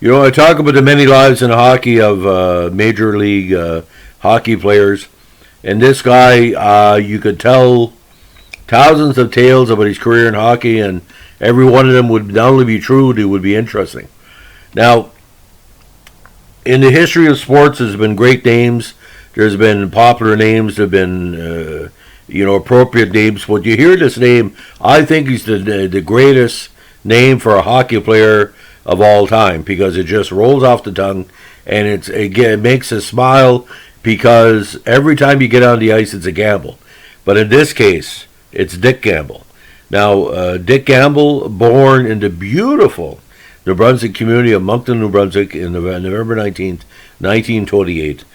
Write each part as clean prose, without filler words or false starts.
I talk about the many lives in hockey of major league hockey players, and this guy, you could tell thousands of tales about his career in hockey, and every one of them would not only be true, they would be interesting. Now, in the history of sports, there's been great names. There's been popular names. There've been, appropriate names. When you hear this name, I think he's the greatest name for a hockey player of all time because it just rolls off the tongue, and it makes us smile because every time you get on the ice, it's a gamble. But in this case, it's Dick Gamble. Now, Dick Gamble, born in the beautiful New Brunswick community of Moncton, New Brunswick, in November 19th, 1928,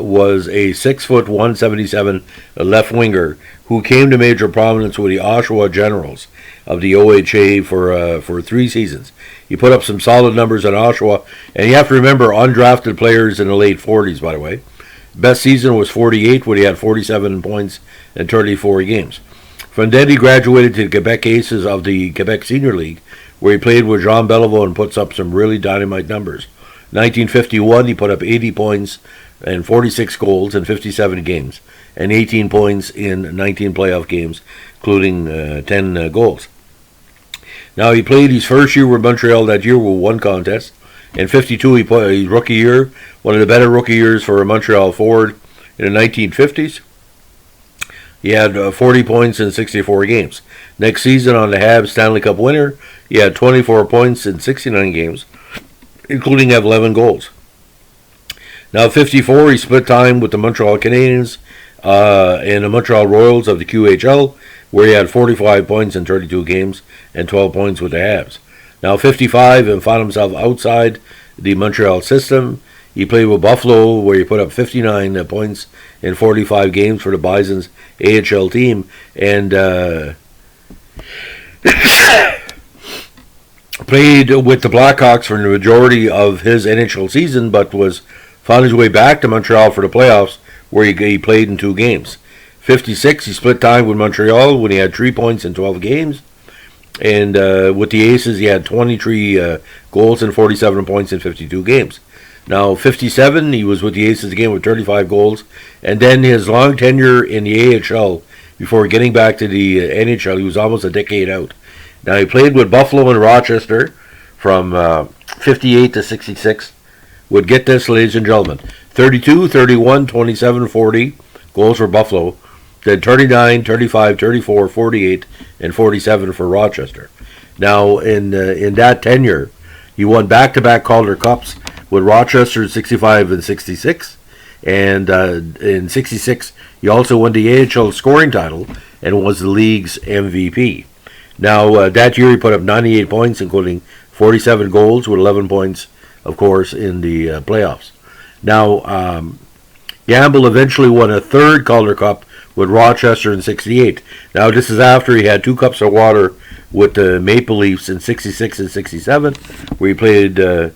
was a 6', 177 left winger who came to major prominence with the Oshawa Generals of the OHA for 3 seasons. He put up some solid numbers in Oshawa, and you have to remember undrafted players in the late 40s, by the way. Best season was 48, when he had 47 points in 34 games. From then, he graduated to the Quebec Aces of the Quebec Senior League, where he played with Jean Beliveau and puts up some really dynamite numbers. 1951, he put up 80 points and 46 goals in 57 games, and 18 points in 19 playoff games, including 10 goals. Now, he played his first year with Montreal that year with 1 contest. In 52, he put his rookie year, one of the better rookie years for a Montreal forward in the 1950s. He had 40 points in 64 games. Next season, on the Habs Stanley Cup winner, he had 24 points in 69 games, including 11 goals. Now, 54, he split time with the Montreal Canadiens and the Montreal Royals of the QHL, where he had 45 points in 32 games and 12 points with the Habs. Now, 55, and found himself outside the Montreal system. He played with Buffalo, where he put up 59 points in 45 games for the Bison's AHL team, and played with the Blackhawks for the majority of his NHL season, but found his way back to Montreal for the playoffs, where he played in 2 games. 56, he split time with Montreal when he had 3 points in 12 games. And with the Aces, he had 23 goals and 47 points in 52 games. Now, 57, he was with the Aces again with 35 goals. And then his long tenure in the AHL, before getting back to the NHL, he was almost a decade out. Now, he played with Buffalo and Rochester from 58 to 66. Would get this, ladies and gentlemen. 32, 31, 27, 40 goals for Buffalo. Then 39, 35, 34, 48, and 47 for Rochester. Now, in that tenure, he won back-to-back Calder Cups with Rochester in 65 and 66. And in 66, he also won the AHL scoring title and was the league's MVP. Now, that year he put up 98 points, including 47 goals with 11 points, of course, in the playoffs. Now, Gamble eventually won a 3rd Calder Cup with Rochester in 68. Now, this is after he had 2 cups of water with the Maple Leafs in 66 and 67, where he played 2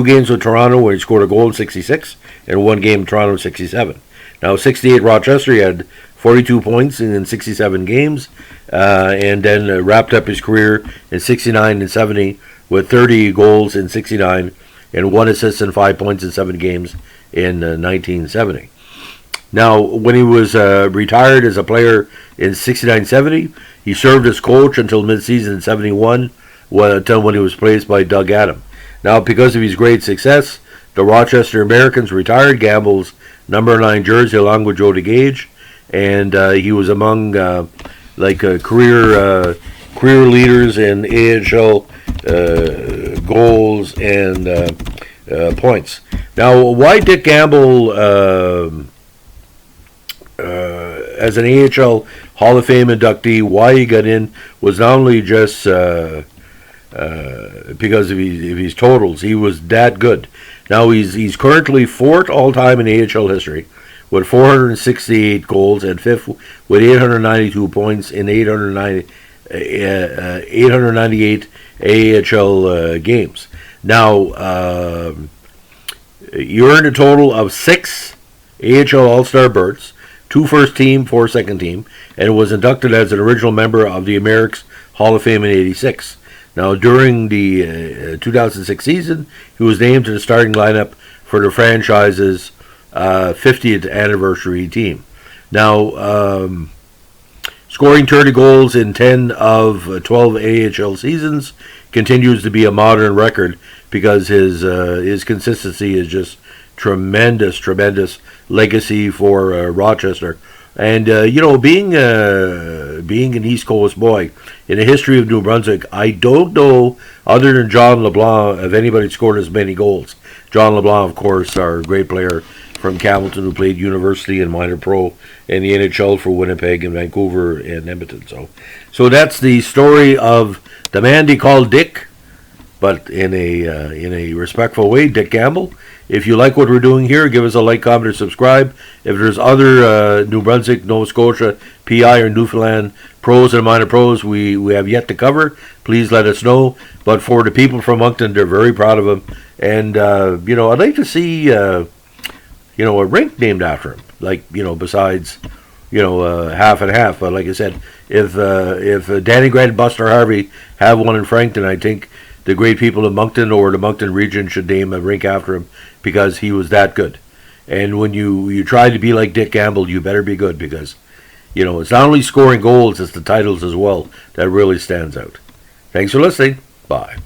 games with Toronto, where he scored a goal in 66, and 1 game in Toronto in 67. Now, 68 Rochester, he had 42 points in 67 games, and then wrapped up his career in 69 and 70 with 30 goals in 69 and 1 assist and 5 points in 7 games in 1970. Now, when he was retired as a player in 69-70, he served as coach until mid-season in 71, until when he was replaced by Doug Adam. Now, because of his great success, the Rochester Americans retired Gamble's number 9 jersey along with Joe DeGage, and he was among career leaders in AHL goals and points. Now, why Dick Gamble? As an AHL Hall of Fame inductee, why he got in was not only just because of his totals. He was that good. Now, he's currently 4th all-time in AHL history with 468 goals and 5th with 892 points in 898 AHL games. Now, he earned a total of 6 AHL All-Star berths, 2 first team, 4 second team, and was inducted as an original member of the Americ's Hall of Fame in '86. Now, during the 2006 season, he was named to the starting lineup for the franchise's 50th anniversary team. Now, scoring 30 goals in 10 of 12 AHL seasons continues to be a modern record because his consistency is just tremendous legacy for Rochester. And being an East Coast boy, in the history of New Brunswick, I don't know, other than John LeBlanc, if anybody scored as many goals. John LeBlanc, of course, our great player from Campbellton, who played university and minor pro in the NHL for Winnipeg and Vancouver and Edmonton. So that's the story of the man they call Dick, but in a respectful way, Dick Campbell. If you like what we're doing here, give us a like, comment, or subscribe. If there's other New Brunswick, Nova Scotia, PI, or Newfoundland pros and minor pros we have yet to cover, please let us know. But for the people from Moncton, they're very proud of him. And, I'd like to see, a rink named after him. Like, besides, half and half. But like I said, if Danny Grant and Buster Harvey have one in Frankton, I think the great people of Moncton or the Moncton region should name a rink after him because he was that good. And when you try to be like Dick Campbell, you better be good because, it's not only scoring goals, it's the titles as well that really stands out. Thanks for listening. Bye.